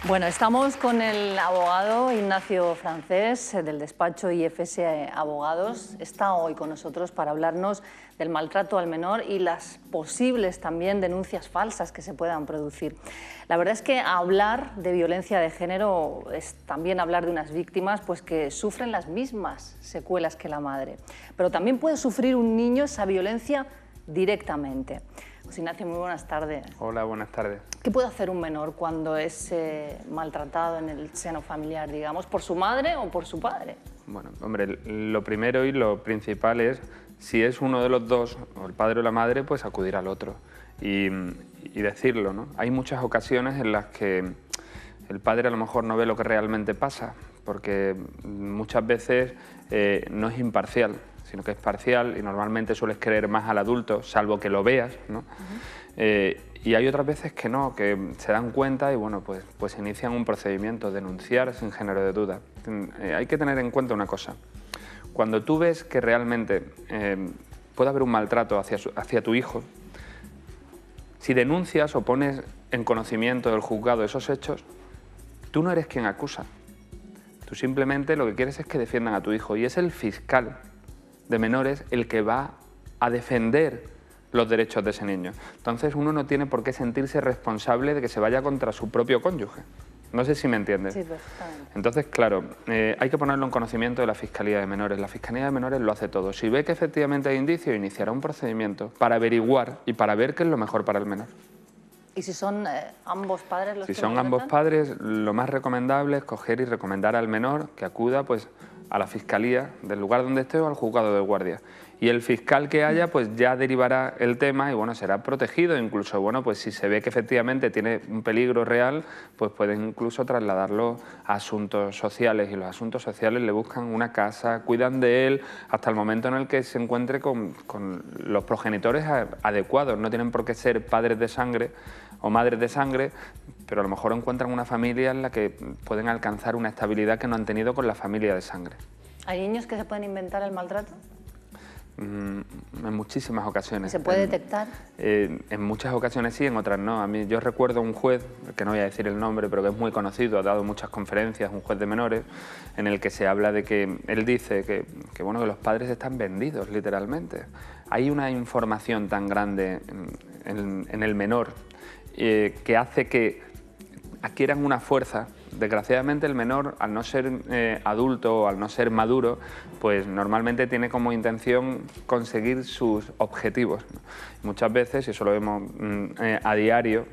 Bueno, estamos con el abogado Ignacio Francés del despacho IFS Abogados. Está hoy con nosotros para hablarnos del maltrato al menor y las posibles también denuncias falsas que se puedan producir. La verdad es que hablar de violencia de género es también hablar de unas víctimas pues, que sufren las mismas secuelas que la madre. Pero también puede sufrir un niño esa violencia directamente. José Ignacio, muy buenas tardes. Hola, buenas tardes. ¿Qué puede hacer un menor cuando es maltratado en el seno familiar, digamos, por su madre o por su padre? Bueno, hombre, lo primero y lo principal es, si es uno de los dos, o el padre o la madre, pues acudir al otro y decirlo, ¿no? Hay muchas ocasiones en las que el padre a lo mejor no ve lo que realmente pasa, porque muchas veces no es imparcial, sino que es parcial y normalmente sueles creer más al adulto, salvo que lo veas, ¿no? Y hay otras veces que no, que se dan cuenta y bueno, pues inician un procedimiento, denunciar sin género de duda. Hay que tener en cuenta una cosa, cuando tú ves que realmente puede haber un maltrato hacia tu hijo, si denuncias o pones en conocimiento del juzgado esos hechos, tú no eres quien acusa, tú simplemente lo que quieres es que defiendan a tu hijo y es el fiscal de menores el que va a defender los derechos de ese niño. Entonces uno no tiene por qué sentirse responsable de que se vaya contra su propio cónyuge. No sé si me entiendes. Sí, perfectamente. Entonces, claro, hay que ponerlo en conocimiento de la Fiscalía de Menores. La Fiscalía de Menores lo hace todo. Si ve que efectivamente hay indicios, iniciará un procedimiento para averiguar y para ver qué es lo mejor para el menor. ¿Y si son ambos padres los que Si son ambos padres, lo más recomendable es coger y recomendar al menor que acuda pues, a la Fiscalía del lugar donde esté o al juzgado de guardia. Y el fiscal que haya pues ya derivará el tema y bueno, será protegido, incluso bueno, pues si se ve que efectivamente tiene un peligro real, pues pueden incluso trasladarlo a asuntos sociales y los asuntos sociales le buscan una casa, cuidan de él hasta el momento en el que se encuentre con los progenitores adecuados. No tienen por qué ser padres de sangre o madres de sangre, pero a lo mejor encuentran una familia en la que pueden alcanzar una estabilidad que no han tenido con la familia de sangre. ¿Hay niños que se pueden inventar el maltrato? En muchísimas ocasiones. ¿Se puede detectar? En muchas ocasiones sí, en otras no. Yo recuerdo un juez, que no voy a decir el nombre, pero que es muy conocido, ha dado muchas conferencias, un juez de menores, en el que se habla de que él dice que bueno, que los padres están vendidos, literalmente. Hay una información tan grande en el menor que hace que adquieran una fuerza. Desgraciadamente el menor, al no ser adulto o al no ser maduro, pues normalmente tiene como intención conseguir sus objetivos, ¿no? Muchas veces, y eso lo vemos a diario,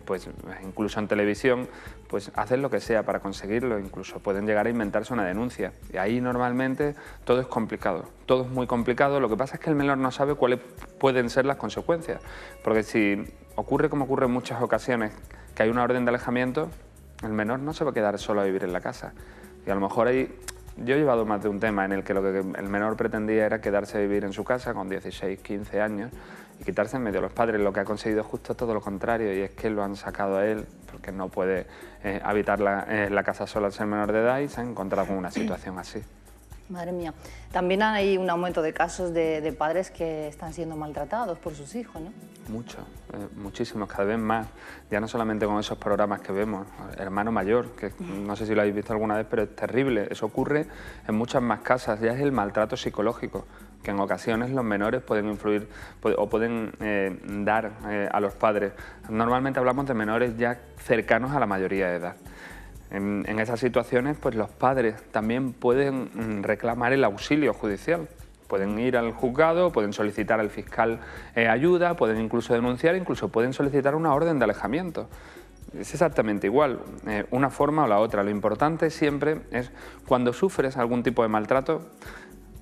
pues incluso en televisión, pues hacen lo que sea para conseguirlo, incluso pueden llegar a inventarse una denuncia. Y ahí normalmente todo es complicado, todo es muy complicado. Lo que pasa es que el menor no sabe cuáles pueden ser las consecuencias, porque si ocurre como ocurre en muchas ocasiones, que hay una orden de alejamiento, el menor no se va a quedar solo a vivir en la casa. Y a lo mejor ahí, yo he llevado más de un tema en el que lo que el menor pretendía era quedarse a vivir en su casa con 16, 15 años y quitarse en medio a los padres. Lo que ha conseguido es justo todo lo contrario y es que lo han sacado a él porque no puede habitar la casa sola al ser menor de edad y se ha encontrado con una situación así. Madre mía. También hay un aumento de casos de padres que están siendo maltratados por sus hijos, ¿no? Mucho, muchísimos, cada vez más. Ya no solamente con esos programas que vemos, Hermano Mayor, que no sé si lo habéis visto alguna vez, pero es terrible. Eso ocurre en muchas más casas, ya es el maltrato psicológico, que en ocasiones los menores pueden influir o pueden dar a los padres. Normalmente hablamos de menores ya cercanos a la mayoría de edad. En esas situaciones, pues los padres también pueden reclamar el auxilio judicial. Pueden ir al juzgado, pueden solicitar al fiscal ayuda, pueden incluso denunciar, incluso pueden solicitar una orden de alejamiento. Es exactamente igual, una forma o la otra. Lo importante siempre es, cuando sufres algún tipo de maltrato,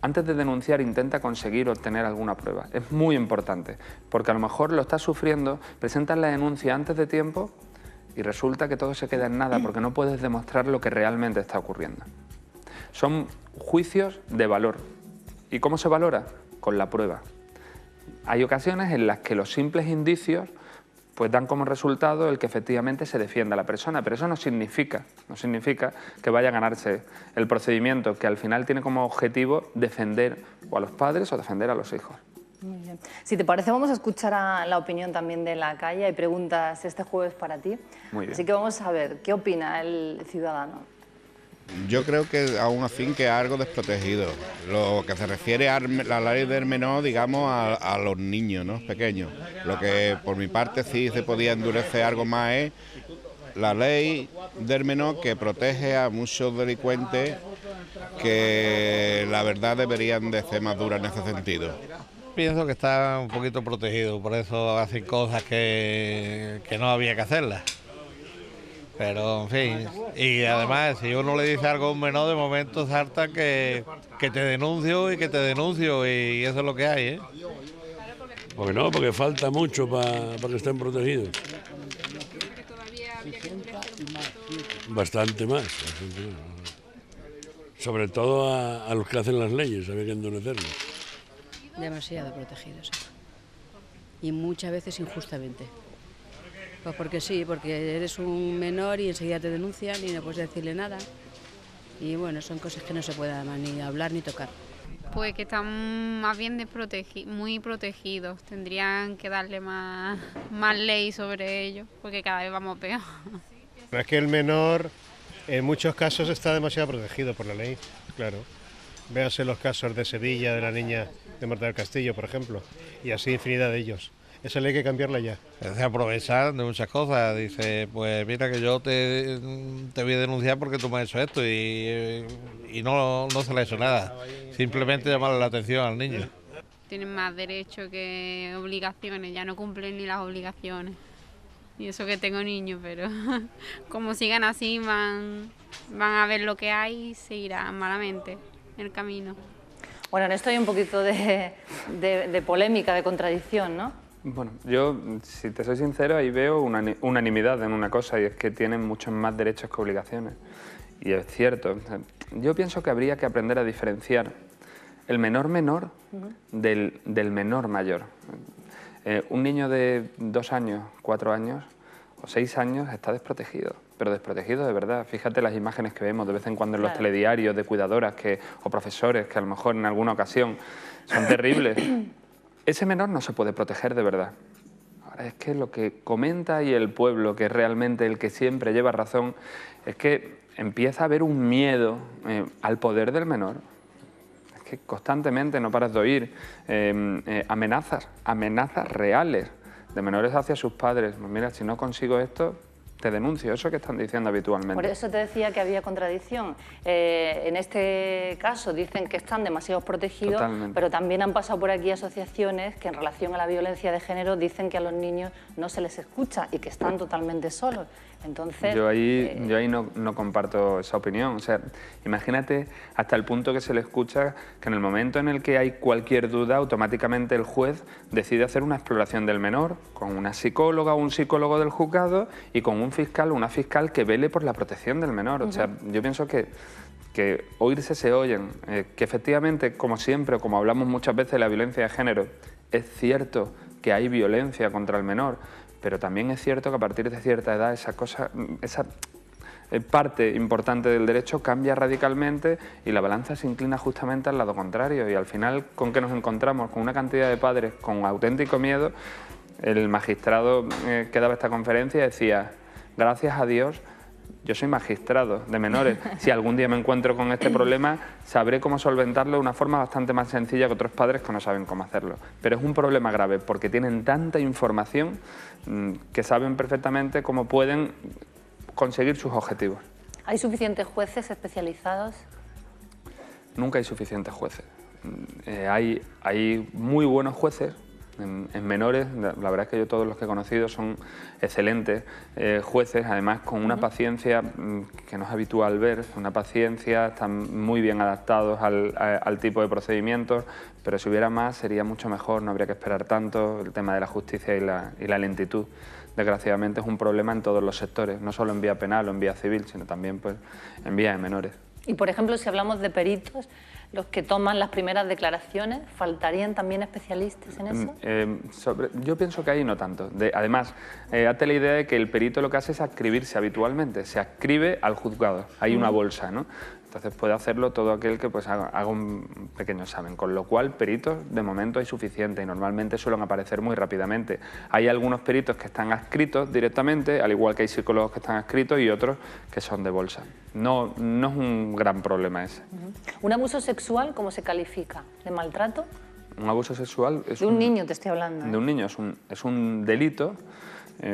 antes de denunciar intenta conseguir obtener alguna prueba. Es muy importante, porque a lo mejor lo estás sufriendo, presentas la denuncia antes de tiempo y resulta que todo se queda en nada porque no puedes demostrar lo que realmente está ocurriendo. Son juicios de valor. ¿Y cómo se valora? Con la prueba. Hay ocasiones en las que los simples indicios pues dan como resultado el que efectivamente se defienda a la persona, pero eso no significa que vaya a ganarse el procedimiento, que al final tiene como objetivo defender o a los padres o defender a los hijos. Muy bien. Bien. Si te parece, vamos a escuchar la opinión también de la calle. Hay preguntas este jueves para ti. Muy bien. Así que vamos a ver, ¿qué opina el ciudadano? Yo creo que aún así que es algo desprotegido. Lo que se refiere a la ley del menor, digamos, a los niños, ¿no?, pequeños. Lo que por mi parte sí se podía endurecer algo más es la ley del menor, que protege a muchos delincuentes que la verdad deberían de ser más duras en ese sentido. Pienso que está un poquito protegido, por eso hacen cosas que no había que hacerlas. Pero, en fin, y además, si uno le dice algo a un menor, de momento salta que te denuncio y que te denuncio, y eso es lo que hay, ¿eh? Porque no, porque falta mucho para que estén protegidos. Bastante más. Sobre todo a los que hacen las leyes, había que endurecerlos. Demasiado protegidos. Y muchas veces injustamente. Pues porque sí, porque eres un menor y enseguida te denuncian y no puedes decirle nada. Y bueno, son cosas que no se puede además ni hablar ni tocar. Pues que están más bien muy protegidos. Tendrían que darle más ley sobre ellos, porque cada vez vamos peor. Pero es que el menor en muchos casos está demasiado protegido por la ley, claro. Véase los casos de Sevilla, de la niña de Marta del Castillo, por ejemplo, y así infinidad de ellos. Esa ley hay que cambiarla ya. Se aprovechan de muchas cosas, dice, pues mira que yo te voy a denunciar porque tú me has hecho esto, y no se le ha hecho nada, simplemente llamarle la atención al niño. Tienen más derechos que obligaciones, ya no cumplen ni las obligaciones. Y eso que tengo niños, pero como sigan así van a ver lo que hay y seguirán malamente el camino. Bueno, en esto hay un poquito de polémica, de contradicción, ¿no? Bueno, yo, si te soy sincero, ahí veo una unanimidad en una cosa, y es que tienen muchos más derechos que obligaciones. Y es cierto. Yo pienso que habría que aprender a diferenciar el menor del menor mayor. Un niño de 2 años, 4 años o 6 años está desprotegido, pero desprotegido de verdad. Fíjate las imágenes que vemos de vez en cuando en los telediarios de cuidadoras o profesores que a lo mejor en alguna ocasión son terribles. Ese menor no se puede proteger de verdad. Ahora, es que lo que comenta ahí el pueblo, que es realmente el que siempre lleva razón, es que empieza a haber un miedo al poder del menor. Es que constantemente no paras de oír amenazas reales de menores hacia sus padres. Pues mira, si no consigo esto, te denuncio. Eso que están diciendo habitualmente. Por eso te decía que había contradicción. En este caso dicen que están demasiado protegidos, pero también han pasado por aquí asociaciones que en relación a la violencia de género dicen que a los niños no se les escucha y que están totalmente solos. Entonces, yo ahí no comparto esa opinión. O sea, imagínate hasta el punto que se le escucha que en el momento en el que hay cualquier duda, automáticamente el juez decide hacer una exploración del menor con una psicóloga o un psicólogo del juzgado y con un fiscal o una fiscal que vele por la protección del menor. O sea, yo pienso que oírse se oyen, que efectivamente, como siempre, como hablamos muchas veces de la violencia de género, es cierto que hay violencia contra el menor, pero también es cierto que a partir de cierta edad esa parte importante del derecho cambia radicalmente y la balanza se inclina justamente al lado contrario. Y al final, ¿con qué nos encontramos? Con una cantidad de padres con auténtico miedo. El magistrado que daba esta conferencia decía: gracias a Dios, yo soy magistrado de menores. Si algún día me encuentro con este problema, sabré cómo solventarlo de una forma bastante más sencilla que otros padres que no saben cómo hacerlo. Pero es un problema grave porque tienen tanta información que saben perfectamente cómo pueden conseguir sus objetivos. ¿Hay suficientes jueces especializados? Nunca hay suficientes jueces. Hay muy buenos jueces. En menores, la verdad es que yo todos los que he conocido son excelentes jueces, además con una paciencia que no es habitual ver, una paciencia, están muy bien adaptados al tipo de procedimientos, pero si hubiera más sería mucho mejor, no habría que esperar tanto. El tema de la justicia y la lentitud, desgraciadamente, es un problema en todos los sectores, no solo en vía penal o en vía civil, sino también pues, en vía de menores. Y por ejemplo, si hablamos de peritos, los que toman las primeras declaraciones, ¿faltarían también especialistas en eso? Yo pienso que ahí no tanto. Además, hazte la idea de que el perito lo que hace es adscribirse habitualmente, se adscribe al juzgado, hay una bolsa, ¿no? Entonces puede hacerlo todo aquel que pues haga un pequeño examen, con lo cual peritos de momento hay suficiente y normalmente suelen aparecer muy rápidamente. Hay algunos peritos que están adscritos directamente, al igual que hay psicólogos que están adscritos y otros que son de bolsa. No es un gran problema ese. ¿Un abuso sexual cómo se califica? ¿De maltrato? Un abuso sexual es de un niño te estoy hablando. De un niño, es un delito,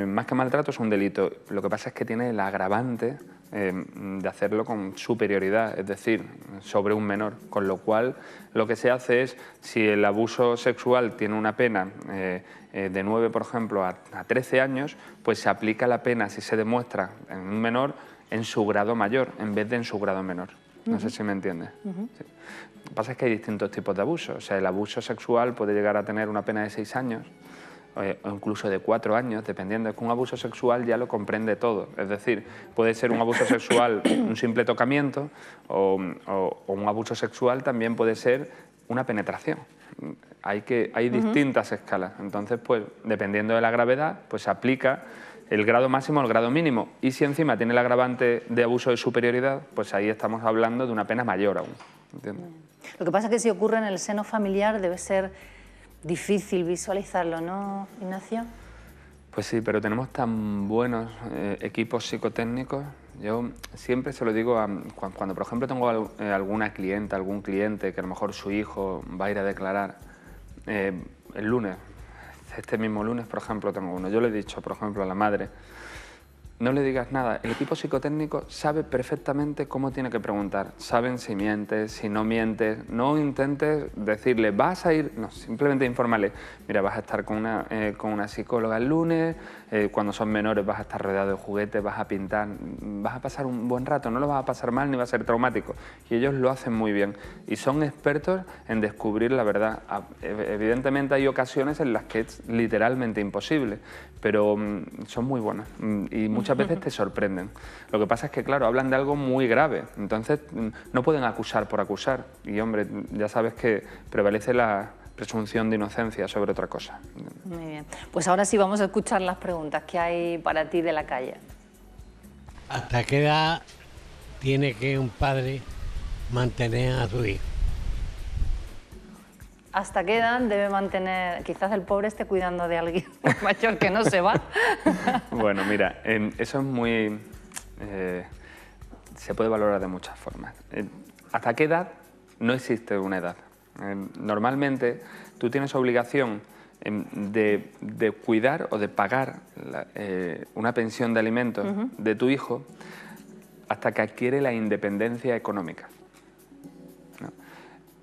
más que maltrato es un delito. Lo que pasa es que tiene el agravante de hacerlo con superioridad, es decir, sobre un menor, con lo cual lo que se hace es, si el abuso sexual tiene una pena de 9, por ejemplo, a 13 años, pues se aplica la pena, si se demuestra en un menor, en su grado mayor, en vez de en su grado menor. No sé si me entiendes. Sí. Lo que pasa es que hay distintos tipos de abuso. O sea, el abuso sexual puede llegar a tener una pena de 6 años, o incluso de 4 años, dependiendo. Es que un abuso sexual ya lo comprende todo. Es decir, puede ser un abuso sexual un simple tocamiento o un abuso sexual también puede ser una penetración. Hay distintas escalas. Entonces, pues, dependiendo de la gravedad, pues se aplica el grado máximo o el grado mínimo. Y si encima tiene el agravante de abuso de superioridad, pues ahí estamos hablando de una pena mayor aún. ¿Entiendes? Lo que pasa es que si ocurre en el seno familiar debe ser difícil visualizarlo, ¿no, Ignacio? Pues sí, pero tenemos tan buenos equipos psicotécnicos. Yo siempre se lo digo cuando por ejemplo tengo alguna clienta, algún cliente que a lo mejor su hijo va a ir a declarar el lunes. Este mismo lunes, por ejemplo, tengo uno. Yo le he dicho, por ejemplo, a la madre, no le digas nada. El equipo psicotécnico sabe perfectamente cómo tiene que preguntar. Saben si mientes, si no mientes. No intentes decirle, vas a ir... No, simplemente infórmale. Mira, vas a estar con una psicóloga el lunes, cuando son menores vas a estar rodeado de juguetes, vas a pintar, vas a pasar un buen rato, no lo vas a pasar mal ni va a ser traumático. Y ellos lo hacen muy bien. Y son expertos en descubrir la verdad. Evidentemente hay ocasiones en las que es literalmente imposible, pero son muy buenos y muchas veces te sorprenden. Lo que pasa es que, claro, hablan de algo muy grave, entonces no pueden acusar por acusar. Y, hombre, ya sabes que prevalece la presunción de inocencia sobre otra cosa. Muy bien. Pues ahora sí vamos a escuchar las preguntas que hay para ti de la calle. ¿Hasta qué edad tiene que un padre mantener a su hijo? ¿Hasta qué edad debe mantener? Quizás el pobre esté cuidando de alguien mayor que no se va. Bueno, mira, eso es muy... se puede valorar de muchas formas. ¿Hasta qué edad? No existe una edad. Normalmente tú tienes obligación de cuidar o de pagar una pensión de alimentos de tu hijo hasta que adquiere la independencia económica, ¿no?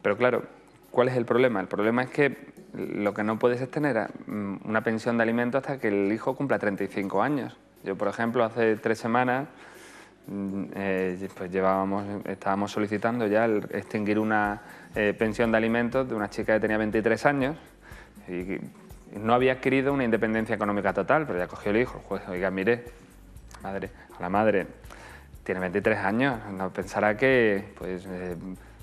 Pero claro, ¿cuál es el problema? El problema es que lo que no puedes es tener una pensión de alimentos hasta que el hijo cumpla 35 años. Yo, por ejemplo, hace 3 semanas pues estábamos solicitando ya el extinguir una pensión de alimentos de una chica que tenía 23 años y no había adquirido una independencia económica total, pero ya cogió el hijo. El juez, oiga, mire, a la madre tiene 23 años, no pensará que pues,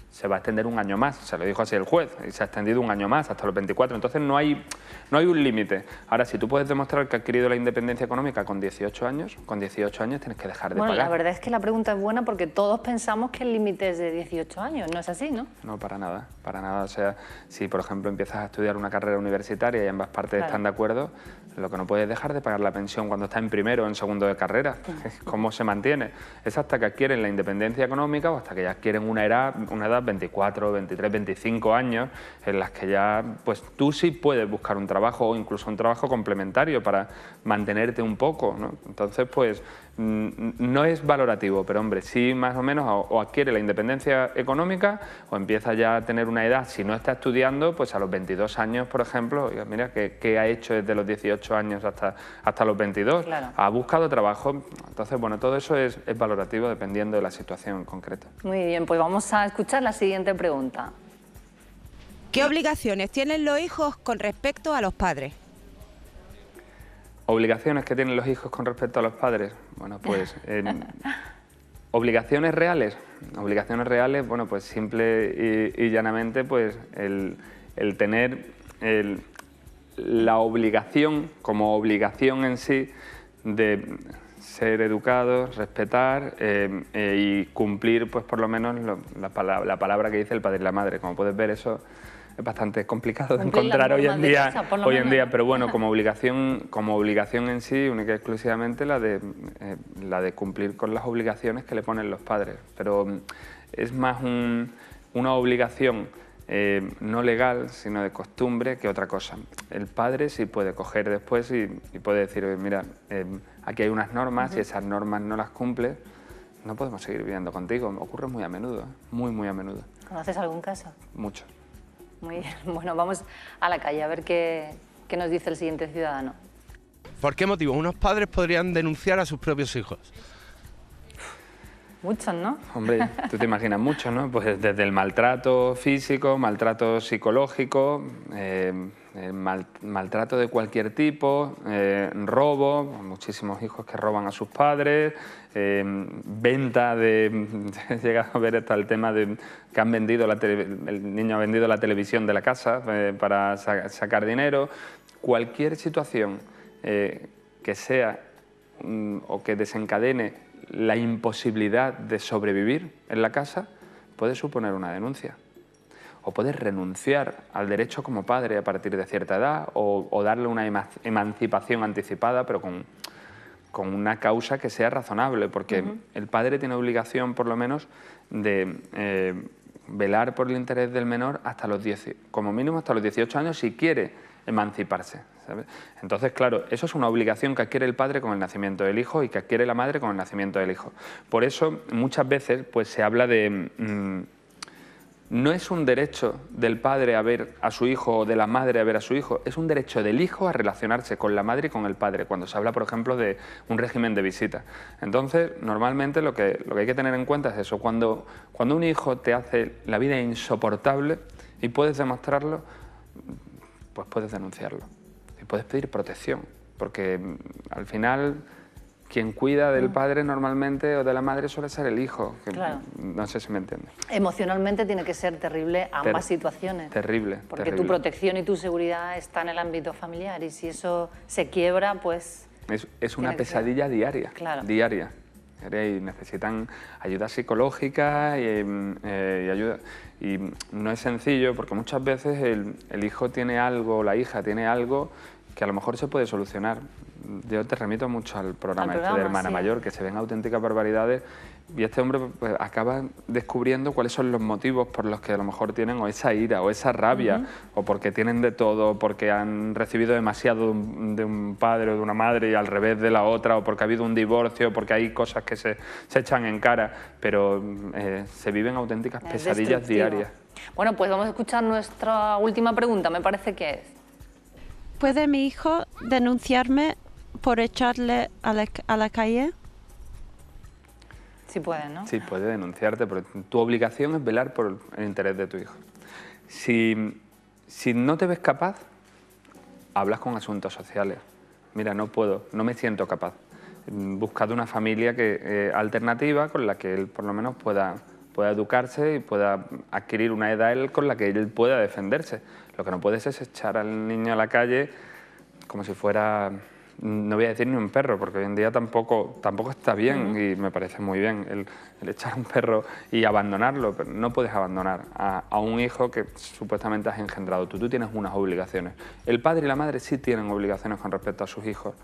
se va a extender un año más, se lo dijo así el juez, y se ha extendido un año más, hasta los 24, entonces no hay un límite. Ahora, si tú puedes demostrar que has adquirido la independencia económica con 18 años tienes que dejar de pagar. La verdad es que la pregunta es buena porque todos pensamos que el límite es de 18 años, ¿no es así, no? No, para nada, para nada. O sea, si por ejemplo empiezas a estudiar una carrera universitaria y ambas partes están de acuerdo, lo que no puedes dejar de pagar la pensión cuando está en primero o en segundo de carrera. ¿Cómo se mantiene? Es hasta que adquieren la independencia económica o hasta que ya adquieren una edad 24, 23, 25 años en las que ya pues tú sí puedes buscar un trabajo o incluso un trabajo complementario para mantenerte un poco, ¿no? Entonces, pues no es valorativo, pero hombre, sí más o menos o adquiere la independencia económica o empieza ya a tener una edad, si no está estudiando, pues a los 22 años, por ejemplo, oiga, mira, ¿qué ha hecho desde los 18 años hasta los 22? Claro. Ha buscado trabajo, entonces, bueno, todo eso es valorativo dependiendo de la situación en concreto. Muy bien, pues vamos a escuchar la siguiente pregunta. ¿Qué obligaciones tienen los hijos con respecto a los padres? ¿Obligaciones que tienen los hijos con respecto a los padres? Bueno, pues obligaciones reales. Obligaciones reales, bueno, pues simple y llanamente, pues el tener la obligación, como obligación en sí, de ser educados, respetar y cumplir, pues por lo menos la palabra que dice el padre y la madre. Como puedes ver, eso es bastante complicado de encontrar hoy en día, pero bueno, como obligación en sí, única y exclusivamente la de cumplir con las obligaciones que le ponen los padres. Pero es más una obligación no legal, sino de costumbre, que otra cosa. El padre sí puede coger después y puede decir, mira, aquí hay unas normas y esas normas no las cumples, no podemos seguir viviendo contigo. Ocurre muy a menudo, muy a menudo. ¿Conoces algún caso? Mucho. Muy bien. Bueno, vamos a la calle a ver qué nos dice el siguiente ciudadano. ¿Por qué motivo unos padres podrían denunciar a sus propios hijos? Muchos, ¿no? Hombre, tú te imaginas muchos, ¿no? Pues desde el maltrato físico, maltrato psicológico, maltrato de cualquier tipo, robo, muchísimos hijos que roban a sus padres, venta de... He llegado a ver hasta el tema de que el niño ha vendido la televisión de la casa para sacar dinero. Cualquier situación que sea o que desencadene la imposibilidad de sobrevivir en la casa puede suponer una denuncia. O puedes renunciar al derecho como padre a partir de cierta edad o darle una emancipación anticipada, pero con una causa que sea razonable, porque el padre tiene obligación, por lo menos, de velar por el interés del menor hasta los como mínimo hasta los 18 años si quiere emanciparse, ¿sabes? Entonces, claro, eso es una obligación que adquiere el padre con el nacimiento del hijo y que adquiere la madre con el nacimiento del hijo. Por eso, muchas veces, pues se habla de... no es un derecho del padre a ver a su hijo o de la madre a ver a su hijo, es un derecho del hijo a relacionarse con la madre y con el padre, cuando se habla, por ejemplo, de un régimen de visita. Entonces, normalmente lo que hay que tener en cuenta es eso, cuando un hijo te hace la vida insoportable y puedes demostrarlo, pues puedes denunciarlo y puedes pedir protección, porque al final quien cuida del padre normalmente o de la madre suele ser el hijo. Claro. No sé si me entiendes. Emocionalmente tiene que ser terrible ambas situaciones. Terrible. Porque tu protección y tu seguridad está en el ámbito familiar y si eso se quiebra, pues... Es una pesadilla diaria. Claro. Diaria. Y necesitan ayuda psicológica y ayuda. Y no es sencillo porque muchas veces el hijo tiene algo, la hija tiene algo que a lo mejor se puede solucionar. Yo te remito mucho al programa de Hermana Mayor, que se ven auténticas barbaridades y este hombre pues, acaba descubriendo cuáles son los motivos por los que a lo mejor tienen o esa ira o esa rabia o porque tienen de todo, o porque han recibido demasiado de un padre o de una madre y al revés de la otra, o porque ha habido un divorcio, porque hay cosas que se echan en cara, pero se viven auténticas pesadillas diarias. Bueno, pues vamos a escuchar nuestra última pregunta, me parece que es. ¿Puede mi hijo denunciarme por echarle a la calle? Sí puede, ¿no? Sí, puede denunciarte, pero tu obligación es velar por el interés de tu hijo. Si no te ves capaz, hablas con asuntos sociales. Mira, no puedo, no me siento capaz. Buscad una familia alternativa con la que él por lo menos pueda educarse y pueda adquirir una edad con la que él pueda defenderse. Lo que no puedes es echar al niño a la calle como si fuera, no voy a decir ni un perro, porque hoy en día tampoco está bien y me parece muy bien el echar un perro y abandonarlo, pero no puedes abandonar a un hijo que supuestamente has engendrado tú. Tú tienes unas obligaciones. El padre y la madre sí tienen obligaciones con respecto a sus hijos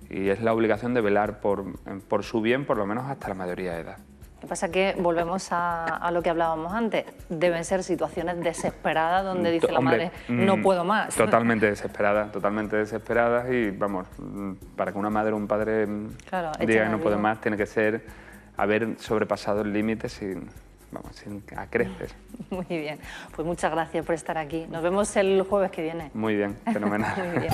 y es la obligación de velar por su bien, por lo menos hasta la mayoría de edad. Lo que pasa es que volvemos a lo que hablábamos antes. Deben ser situaciones desesperadas donde dice la madre, no puedo más. Totalmente desesperadas y vamos, para que una madre o un padre diga que no puede más, tiene que ser haber sobrepasado el límite sin acreces. Muy bien, pues muchas gracias por estar aquí. Nos vemos el jueves que viene. Muy bien, fenomenal. Muy bien.